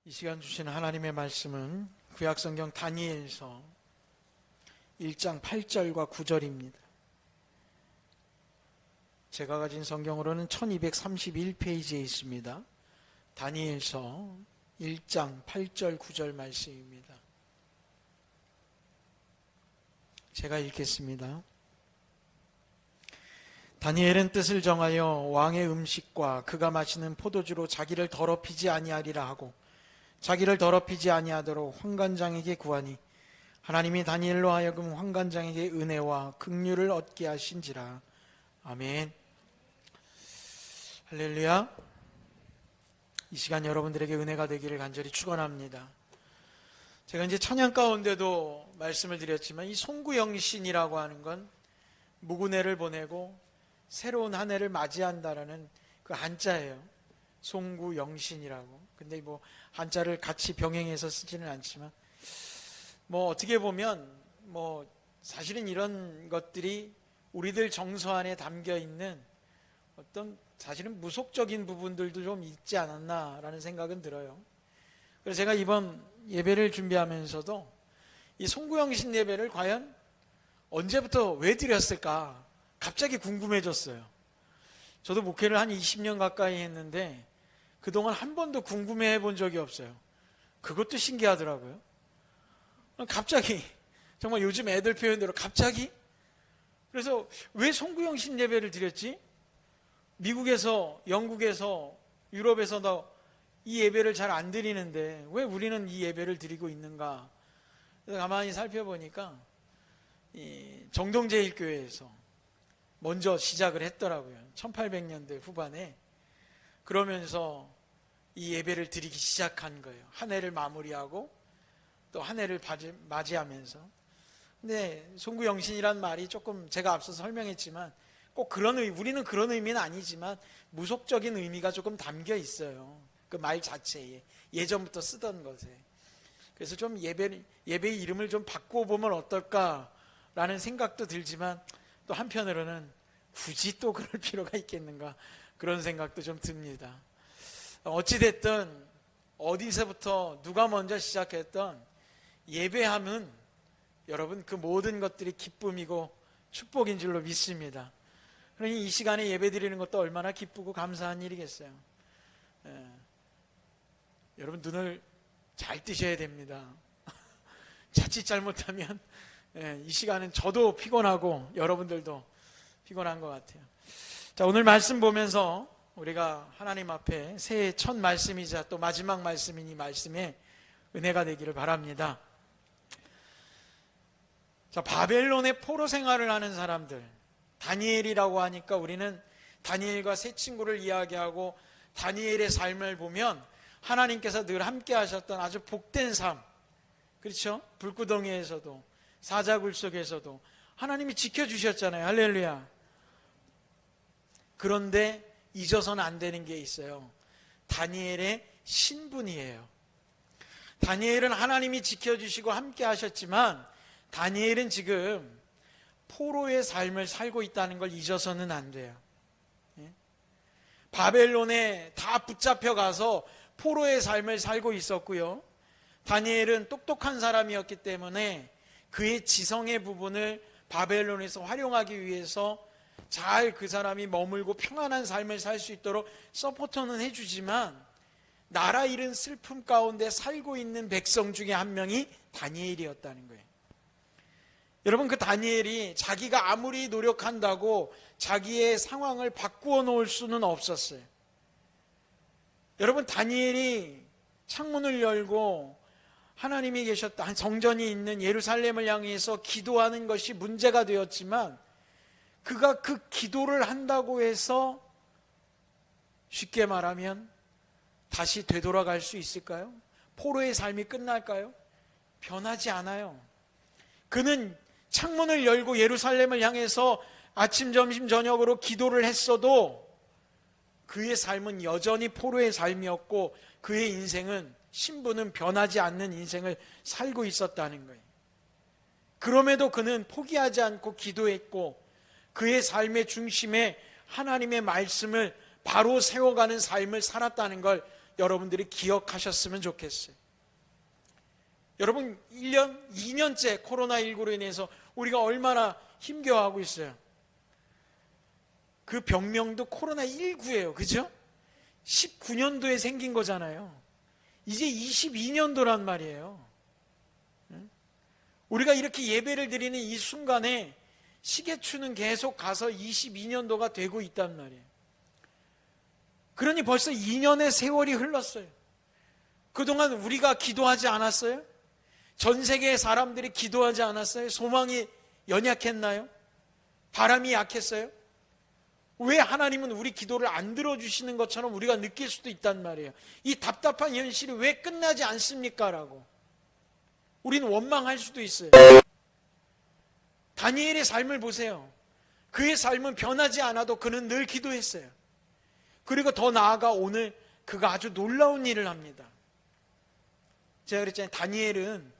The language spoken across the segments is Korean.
이 시간 주신 하나님의 말씀은 구약성경 다니엘서 1장 8절과 9절입니다. 제가 가진 성경으로는 1231페이지에 있습니다. 다니엘서 1장 8절 9절 말씀입니다. 제가 읽겠습니다. 다니엘은 뜻을 정하여 왕의 음식과 그가 마시는 포도주로 자기를 더럽히지 아니하리라 하고 자기를 더럽히지 아니하도록 환관장에게 구하니 하나님이 다니엘로 하여금 환관장에게 은혜와 긍휼을 얻게 하신지라. 아멘. 할렐루야. 이 시간 여러분들에게 은혜가 되기를 간절히 축원합니다. 제가 이제 찬양 가운데도 말씀을 드렸지만 이 송구영신이라고 하는 건 무구네를 보내고 새로운 한 해를 맞이한다라는 그 한자예요. 송구영신이라고. 근데 뭐 한자를 같이 병행해서 쓰지는 않지만 어떻게 보면 사실은 이런 것들이 우리들 정서 안에 담겨 있는 어떤 사실은 무속적인 부분들도 좀 있지 않았나라는 생각은 들어요. 그래서 제가 이번 예배를 준비하면서도 이 송구영신 예배를 과연 언제부터 왜 드렸을까 갑자기 궁금해졌어요. 저도 목회를 한 20년 가까이 했는데 그동안 한 번도 궁금해해 본 적이 없어요. 그것도 신기하더라고요. 갑자기 정말 요즘 애들 표현대로 갑자기? 그래서 왜 송구영신 예배를 드렸지? 미국에서, 영국에서, 유럽에서 이 예배를 잘 안 드리는데 왜 우리는 이 예배를 드리고 있는가? 그래서 가만히 살펴보니까 이 정동제일교회에서 먼저 시작을 했더라고요. 1800년대 후반에. 그러면서 이 예배를 드리기 시작한 거예요. 한 해를 마무리하고 또 한 해를 맞이하면서. 근데 송구영신이란 말이 조금 제가 앞서 설명했지만 꼭 우리는 그런 의미는 아니지만 무속적인 의미가 조금 담겨 있어요. 그 말 자체에 예전부터 쓰던 것에. 그래서 좀 예배의 이름을 좀 바꾸어 보면 어떨까라는 생각도 들지만 또 한편으로는 굳이 또 그럴 필요가 있겠는가 그런 생각도 좀 듭니다. 어찌됐든 어디서부터 누가 먼저 시작했던 예배함은 여러분 그 모든 것들이 기쁨이고 축복인 줄로 믿습니다. 그러니 이 시간에 예배 드리는 것도 얼마나 기쁘고 감사한 일이겠어요. 여러분 눈을 잘 뜨셔야 됩니다. 자칫 잘못하면 이 시간은 저도 피곤하고 여러분들도 피곤한 것 같아요. 자, 오늘 말씀 보면서 우리가 하나님 앞에 새해 첫 말씀이자 또 마지막 말씀인 이 말씀에 은혜가 되기를 바랍니다. 자, 바벨론의 포로 생활을 하는 사람들, 다니엘이라고 하니까 우리는 다니엘과 세 친구를 이야기하고 다니엘의 삶을 보면 하나님께서 늘 함께 하셨던 아주 복된 삶, 그렇죠? 불구덩이에서도 사자굴 속에서도 하나님이 지켜주셨잖아요. 할렐루야. 그런데 잊어서는 안 되는 게 있어요. 다니엘의 신분이에요. 다니엘은 하나님이 지켜주시고 함께 하셨지만 다니엘은 지금 포로의 삶을 살고 있다는 걸 잊어서는 안 돼요. 바벨론에 다 붙잡혀 가서 포로의 삶을 살고 있었고요. 다니엘은 똑똑한 사람이었기 때문에 그의 지성의 부분을 바벨론에서 활용하기 위해서 잘 그 사람이 머물고 평안한 삶을 살 수 있도록 서포터는 해주지만 나라 잃은 슬픔 가운데 살고 있는 백성 중에 한 명이 다니엘이었다는 거예요. 여러분, 그 다니엘이 자기가 아무리 노력한다고 자기의 상황을 바꾸어 놓을 수는 없었어요. 여러분, 다니엘이 창문을 열고 하나님이 계셨다, 성전이 있는 예루살렘을 향해서 기도하는 것이 문제가 되었지만 그가 그 기도를 한다고 해서 쉽게 말하면 다시 되돌아갈 수 있을까요? 포로의 삶이 끝날까요? 변하지 않아요. 그는 창문을 열고 예루살렘을 향해서 아침, 점심, 저녁으로 기도를 했어도 그의 삶은 여전히 포로의 삶이었고 그의 인생은, 신분은 변하지 않는 인생을 살고 있었다는 거예요. 그럼에도 그는 포기하지 않고 기도했고 그의 삶의 중심에 하나님의 말씀을 바로 세워가는 삶을 살았다는 걸 여러분들이 기억하셨으면 좋겠어요. 여러분 1년, 2년째 코로나19로 인해서 우리가 얼마나 힘겨워하고 있어요. 그 병명도 코로나19예요. 그죠? 19년도에 생긴 거잖아요. 이제 22년도란 말이에요. 우리가 이렇게 예배를 드리는 이 순간에 시계추는 계속 가서 22년도가 되고 있단 말이에요. 그러니 벌써 2년의 세월이 흘렀어요. 그동안 우리가 기도하지 않았어요? 전 세계의 사람들이 기도하지 않았어요? 소망이 연약했나요? 바람이 약했어요? 왜 하나님은 우리 기도를 안 들어주시는 것처럼 우리가 느낄 수도 있단 말이에요. 이 답답한 현실이 왜 끝나지 않습니까? 라고 우리는 원망할 수도 있어요. 다니엘의 삶을 보세요. 그의 삶은 변하지 않아도 그는 늘 기도했어요. 그리고 더 나아가 오늘 그가 아주 놀라운 일을 합니다. 제가 그랬잖아요. 다니엘은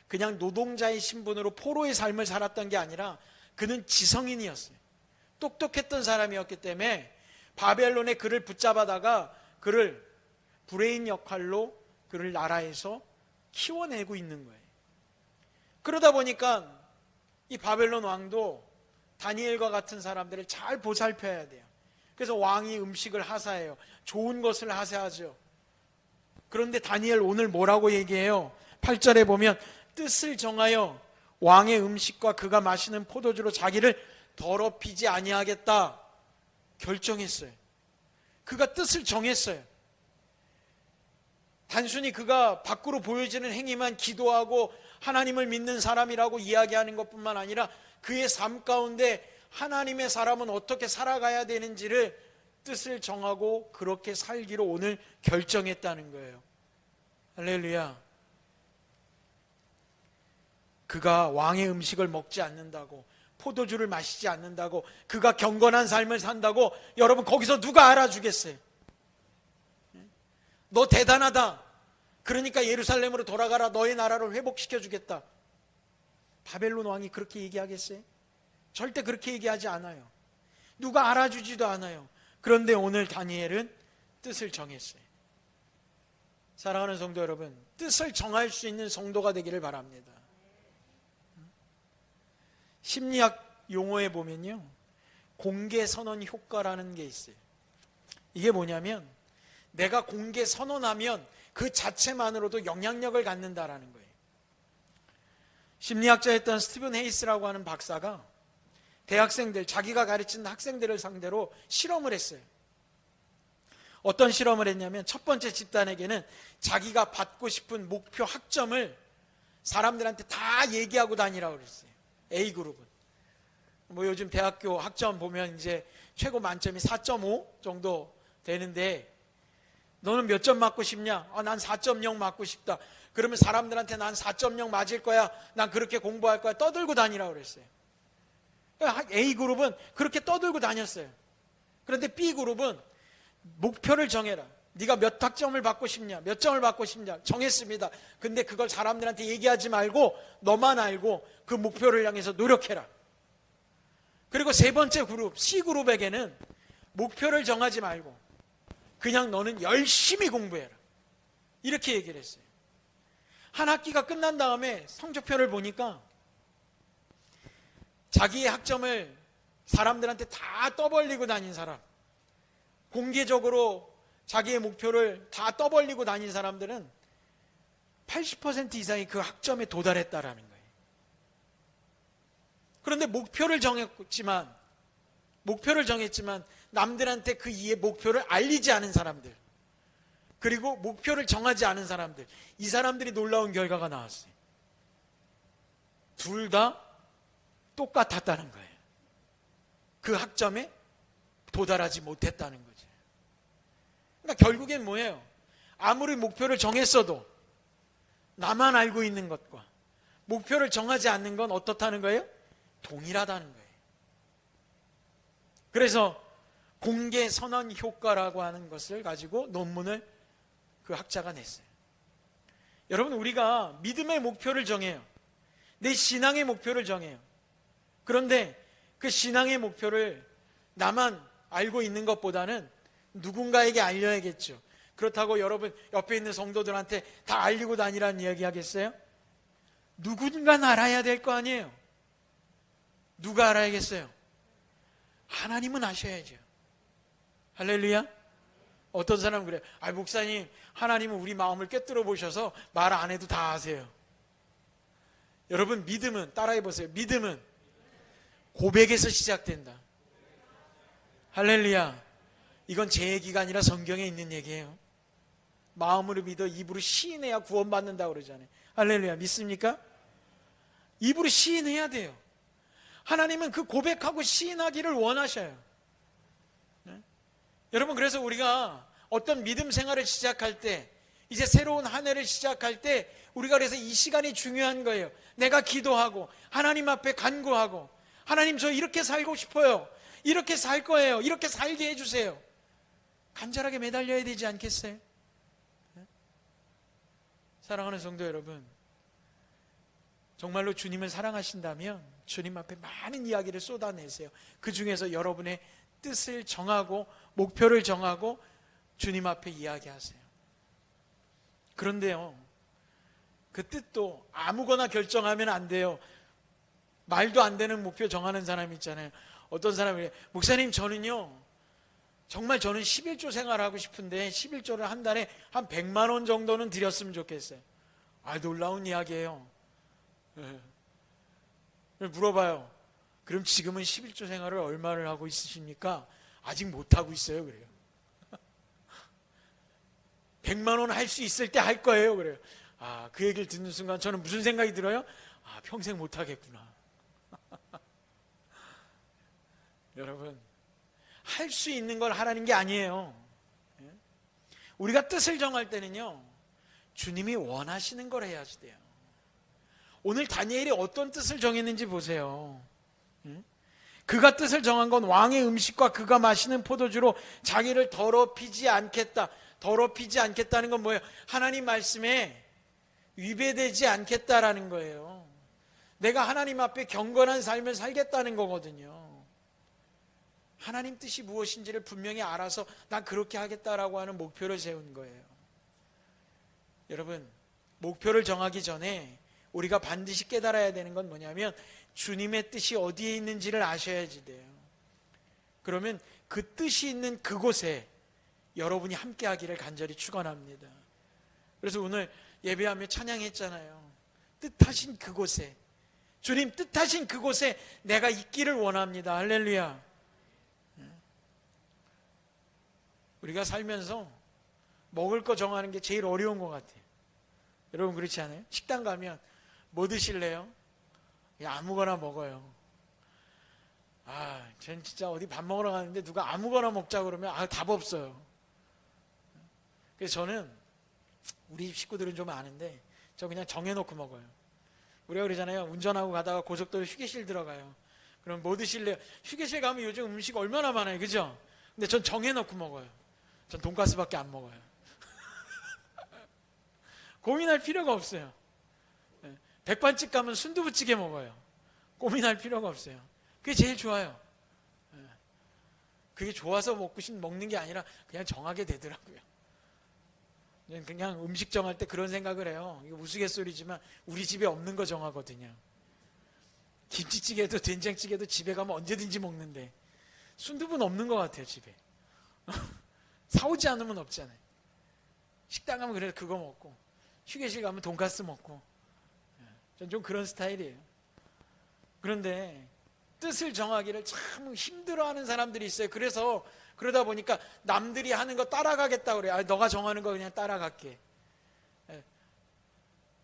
그냥 노동자의 신분으로 포로의 삶을 살았던 게 아니라 그는 지성인이었어요. 똑똑했던 사람이었기 때문에 바벨론에 그를 붙잡아다가 그를 브레인 역할로 그를 나라에서 키워내고 있는 거예요. 그러다 보니까 이 바벨론 왕도 다니엘과 같은 사람들을 잘 보살펴야 돼요. 그래서 왕이 음식을 하사해요. 좋은 것을 하사하죠. 그런데 다니엘 오늘 뭐라고 얘기해요? 8절에 보면 뜻을 정하여 왕의 음식과 그가 마시는 포도주로 자기를 더럽히지 아니하겠다 결정했어요. 그가 뜻을 정했어요. 단순히 그가 밖으로 보여지는 행위만 기도하고 하나님을 믿는 사람이라고 이야기하는 것뿐만 아니라 그의 삶 가운데 하나님의 사람은 어떻게 살아가야 되는지를 뜻을 정하고 그렇게 살기로 오늘 결정했다는 거예요. 할렐루야. 그가 왕의 음식을 먹지 않는다고, 포도주를 마시지 않는다고, 그가 경건한 삶을 산다고 여러분 거기서 누가 알아주겠어요? 너 대단하다. 그러니까 예루살렘으로 돌아가라. 너의 나라를 회복시켜 주겠다. 바벨론 왕이 그렇게 얘기하겠어요? 절대 그렇게 얘기하지 않아요. 누가 알아주지도 않아요. 그런데 오늘 다니엘은 뜻을 정했어요. 사랑하는 성도 여러분, 뜻을 정할 수 있는 성도가 되기를 바랍니다. 심리학 용어에 보면요, 공개 선언 효과라는 게 있어요. 이게 뭐냐면 내가 공개 선언하면 그 자체만으로도 영향력을 갖는다라는 거예요. 심리학자였던 스티븐 헤이스라고 하는 박사가 대학생들, 자기가 가르치는 학생들을 상대로 실험을 했어요. 어떤 실험을 했냐면 첫 번째 집단에게는 자기가 받고 싶은 목표 학점을 사람들한테 다 얘기하고 다니라고 그랬어요. A그룹은 뭐 요즘 대학교 학점 보면 이제 최고 만점이 4.5 정도 되는데 너는 몇 점 맞고 싶냐? 난 4.0 맞고 싶다. 그러면 사람들한테 난 4.0 맞을 거야. 난 그렇게 공부할 거야. 떠들고 다니라고 그랬어요. A그룹은 그렇게 떠들고 다녔어요. 그런데 B그룹은 목표를 정해라. 네가 몇 학점을 받고 싶냐? 몇 점을 받고 싶냐? 정했습니다. 근데 그걸 사람들한테 얘기하지 말고 너만 알고 그 목표를 향해서 노력해라. 그리고 세 번째 그룹, C그룹에게는 목표를 정하지 말고 그냥 너는 열심히 공부해라. 이렇게 얘기를 했어요. 한 학기가 끝난 다음에 성적표를 보니까 자기의 학점을 사람들한테 다 떠벌리고 다닌 사람, 공개적으로 자기의 목표를 다 떠벌리고 다닌 사람들은 80% 이상이 그 학점에 도달했다라는 거예요. 그런데 목표를 정했지만 남들한테 그 이의 목표를 알리지 않은 사람들, 그리고 목표를 정하지 않은 사람들, 이 사람들이 놀라운 결과가 나왔어요. 둘 다 똑같았다는 거예요. 그 학점에 도달하지 못했다는 거죠. 그러니까 결국엔 뭐예요? 아무리 목표를 정했어도 나만 알고 있는 것과 목표를 정하지 않는 건 어떻다는 거예요? 동일하다는 거예요. 그래서 공개 선언 효과라고 하는 것을 가지고 논문을 그 학자가 냈어요. 여러분, 우리가 믿음의 목표를 정해요. 내 신앙의 목표를 정해요. 그런데 그 신앙의 목표를 나만 알고 있는 것보다는 누군가에게 알려야겠죠. 그렇다고 여러분 옆에 있는 성도들한테 다 알리고 다니라는 이야기 하겠어요? 누군가 알아야 될 거 아니에요. 누가 알아야겠어요? 하나님은 아셔야죠. 할렐루야. 어떤 사람은 그래요. 목사님, 하나님은 우리 마음을 꿰뚫어 보셔서 말 안 해도 다 아세요. 여러분, 믿음은, 따라해 보세요. 믿음은 고백에서 시작된다. 할렐루야. 이건 제 얘기가 아니라 성경에 있는 얘기예요. 마음으로 믿어 입으로 시인해야 구원받는다고 그러잖아요. 할렐루야. 믿습니까? 입으로 시인해야 돼요. 하나님은 그 고백하고 시인하기를 원하셔요. 네? 여러분, 그래서 우리가 어떤 믿음 생활을 시작할 때, 이제 새로운 한 해를 시작할 때 우리가 그래서 이 시간이 중요한 거예요. 내가 기도하고 하나님 앞에 간구하고, 하나님 저 이렇게 살고 싶어요. 이렇게 살 거예요. 이렇게 살게 해주세요. 간절하게 매달려야 되지 않겠어요? 네? 사랑하는 성도 여러분, 정말로 주님을 사랑하신다면 주님 앞에 많은 이야기를 쏟아내세요. 그 중에서 여러분의 뜻을 정하고 목표를 정하고 주님 앞에 이야기하세요. 그런데요, 그 뜻도 아무거나 결정하면 안 돼요. 말도 안 되는 목표 정하는 사람이 있잖아요. 어떤 사람이 목사님, 저는요 정말 저는 11조 생활하고 싶은데 11조를 한 달에 한 100만 원 정도는 드렸으면 좋겠어요. 놀라운 이야기예요. 물어봐요. 그럼 지금은 11조 생활을 얼마를 하고 있으십니까? 아직 못하고 있어요. 그래요. 100만 원 할 수 있을 때 할 거예요. 그래요. 그 얘기를 듣는 순간 저는 무슨 생각이 들어요? 평생 못하겠구나. 여러분, 할 수 있는 걸 하라는 게 아니에요. 우리가 뜻을 정할 때는요, 주님이 원하시는 걸 해야지 돼요. 오늘 다니엘이 어떤 뜻을 정했는지 보세요. 그가 뜻을 정한 건 왕의 음식과 그가 마시는 포도주로 자기를 더럽히지 않겠다. 더럽히지 않겠다는 건 뭐예요? 하나님 말씀에 위배되지 않겠다라는 거예요. 내가 하나님 앞에 경건한 삶을 살겠다는 거거든요. 하나님 뜻이 무엇인지를 분명히 알아서 난 그렇게 하겠다라고 하는 목표를 세운 거예요. 여러분, 목표를 정하기 전에 우리가 반드시 깨달아야 되는 건 뭐냐면 주님의 뜻이 어디에 있는지를 아셔야지 돼요. 그러면 그 뜻이 있는 그곳에 여러분이 함께 하기를 간절히 축원합니다. 그래서 오늘 예배하며 찬양했잖아요. 뜻하신 그곳에, 주님 뜻하신 그곳에 내가 있기를 원합니다. 할렐루야. 우리가 살면서 먹을 거 정하는 게 제일 어려운 것 같아요. 여러분 그렇지 않아요? 식당 가면 뭐 드실래요? 아무거나 먹어요. 전 진짜 어디 밥 먹으러 가는데 누가 아무거나 먹자 그러면 답 없어요. 그래서 저는 우리 집 식구들은 좀 아는데 저 그냥 정해놓고 먹어요. 우리가 그러잖아요. 운전하고 가다가 고속도로 휴게실 들어가요. 그럼 뭐 드실래요? 휴게실 가면 요즘 음식 얼마나 많아요. 그죠? 근데 전 정해놓고 먹어요. 전 돈가스밖에 안 먹어요. 고민할 필요가 없어요. 백반집 가면 순두부찌개 먹어요. 고민할 필요가 없어요. 그게 제일 좋아요. 그게 좋아서 먹는 게 아니라 그냥 정하게 되더라고요. 그냥 음식 정할 때 그런 생각을 해요. 이거 우스갯소리지만 우리 집에 없는 거 정하거든요. 김치찌개도 된장찌개도 집에 가면 언제든지 먹는데 순두부는 없는 것 같아요. 집에 사오지 않으면 없잖아요. 식당 가면 그래도 그거 먹고 휴게실 가면 돈가스 먹고 전 좀 그런 스타일이에요. 그런데 뜻을 정하기를 참 힘들어하는 사람들이 있어요. 그래서 그러다 보니까 남들이 하는 거 따라가겠다 그래요. 너가 정하는 거 그냥 따라갈게.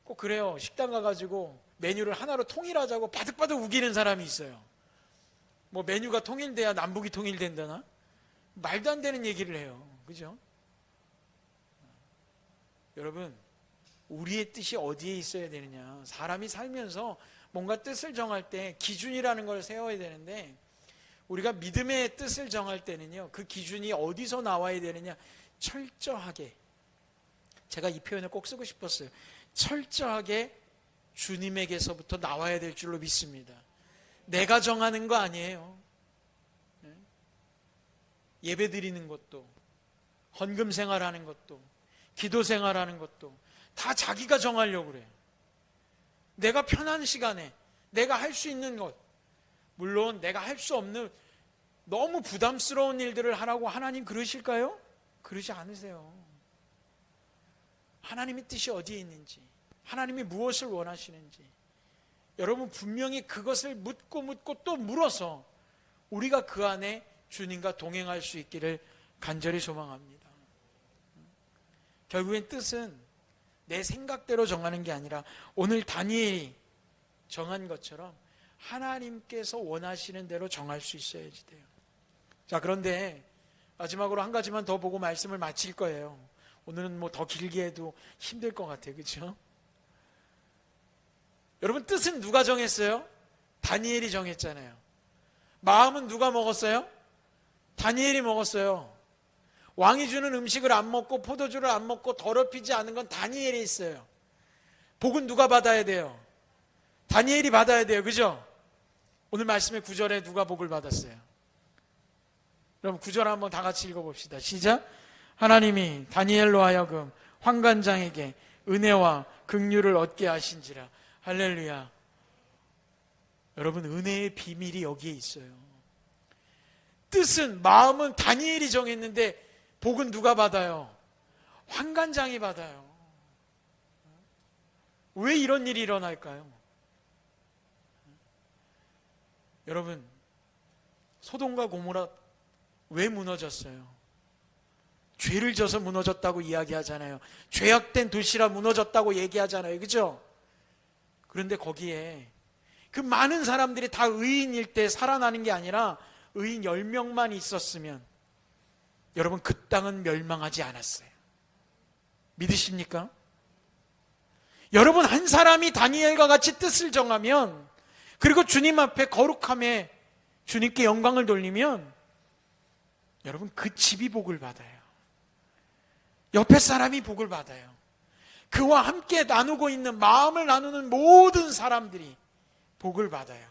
꼭 그래요. 식당 가가지고 메뉴를 하나로 통일하자고 바득바득 우기는 사람이 있어요. 뭐 메뉴가 통일돼야 남북이 통일된다나? 말도 안 되는 얘기를 해요. 그죠? 여러분, 우리의 뜻이 어디에 있어야 되느냐? 사람이 살면서 뭔가 뜻을 정할 때 기준이라는 걸 세워야 되는데, 우리가 믿음의 뜻을 정할 때는요, 그 기준이 어디서 나와야 되느냐? 철저하게, 제가 이 표현을 꼭 쓰고 싶었어요. 철저하게 주님에게서부터 나와야 될 줄로 믿습니다. 내가 정하는 거 아니에요. 예배 드리는 것도, 헌금 생활하는 것도, 기도 생활하는 것도 다 자기가 정하려고 그래요. 내가 편한 시간에 내가 할 수 있는 것, 물론 내가 할 수 없는 너무 부담스러운 일들을 하라고 하나님 그러실까요? 그러지 않으세요. 하나님의 뜻이 어디에 있는지, 하나님이 무엇을 원하시는지 여러분 분명히 그것을 묻고 또 물어서 우리가 그 안에 주님과 동행할 수 있기를 간절히 소망합니다. 결국엔 뜻은 내 생각대로 정하는 게 아니라 오늘 다니엘이 정한 것처럼 하나님께서 원하시는 대로 정할 수 있어야지 돼요. 자, 그런데 마지막으로 한 가지만 더 보고 말씀을 마칠 거예요. 오늘은 뭐 더 길게 해도 힘들 것 같아요. 그렇죠? 여러분 뜻은 누가 정했어요? 다니엘이 정했잖아요. 마음은 누가 먹었어요? 다니엘이 먹었어요. 왕이 주는 음식을 안 먹고 포도주를 안 먹고 더럽히지 않은 건 다니엘이 있어요. 복은 누가 받아야 돼요? 다니엘이 받아야 돼요. 그죠? 오늘 말씀의 9절에 누가 복을 받았어요? 그럼 9절 한번 다 같이 읽어봅시다. 시작. 하나님이 다니엘로 하여금 환관장에게 은혜와 긍휼을 얻게 하신지라. 할렐루야. 여러분 은혜의 비밀이 여기에 있어요. 뜻은, 마음은 다니엘이 정했는데 복은 누가 받아요? 환관장이 받아요. 왜 이런 일이 일어날까요? 여러분 소돔과 고모라 왜 무너졌어요? 죄를 져서 무너졌다고 이야기하잖아요. 죄악된 도시라 무너졌다고 얘기하잖아요. 그죠? 그런데 거기에 그 많은 사람들이 다 의인일 때 살아나는 게 아니라 의인 10명만 있었으면 여러분 그 땅은 멸망하지 않았어요. 믿으십니까? 여러분 한 사람이 다니엘과 같이 뜻을 정하면, 그리고 주님 앞에 거룩함에 주님께 영광을 돌리면 여러분 그 집이 복을 받아요. 옆에 사람이 복을 받아요. 그와 함께 나누고 있는, 마음을 나누는 모든 사람들이 복을 받아요.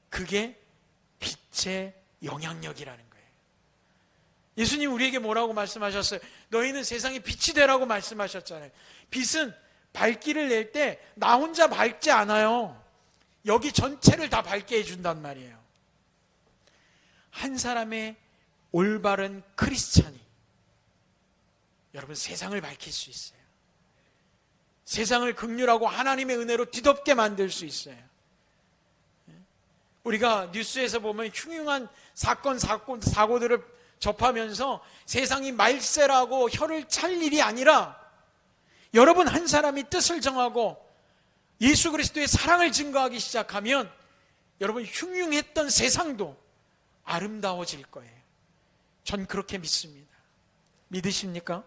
그게 빛의 영향력이라는 거예요. 예수님 우리에게 뭐라고 말씀하셨어요? 너희는 세상의 빛이 되라고 말씀하셨잖아요. 빛은 밝기를 낼 때 나 혼자 밝지 않아요. 여기 전체를 다 밝게 해준단 말이에요. 한 사람의 올바른 크리스찬이 여러분 세상을 밝힐 수 있어요. 세상을 긍휼하고 하나님의 은혜로 뒤덮게 만들 수 있어요. 우리가 뉴스에서 보면 흉흉한 사고들을 접하면서 세상이 말세라고 혀를 찰 일이 아니라, 여러분 한 사람이 뜻을 정하고 예수 그리스도의 사랑을 증거하기 시작하면 여러분 흉흉했던 세상도 아름다워질 거예요. 전 그렇게 믿습니다. 믿으십니까?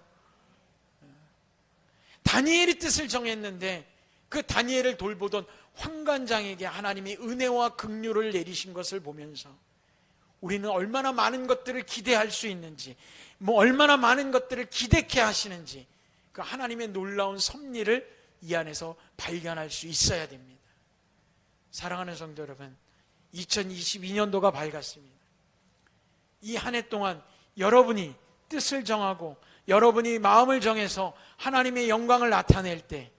다니엘이 뜻을 정했는데 그 다니엘을 돌보던 환관장에게 하나님이 은혜와 긍휼을 내리신 것을 보면서 우리는 얼마나 많은 것들을 기대할 수 있는지, 얼마나 많은 것들을 기대케 하시는지 그 하나님의 놀라운 섭리를 이 안에서 발견할 수 있어야 됩니다. 사랑하는 성도 여러분, 2022년도가 밝았습니다. 이 한 해 동안 여러분이 뜻을 정하고 여러분이 마음을 정해서 하나님의 영광을 나타낼 때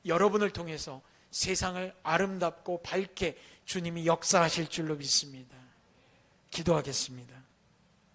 여러분을 통해서 세상을 아름답고 밝게 주님이 역사하실 줄로 믿습니다. 기도하겠습니다.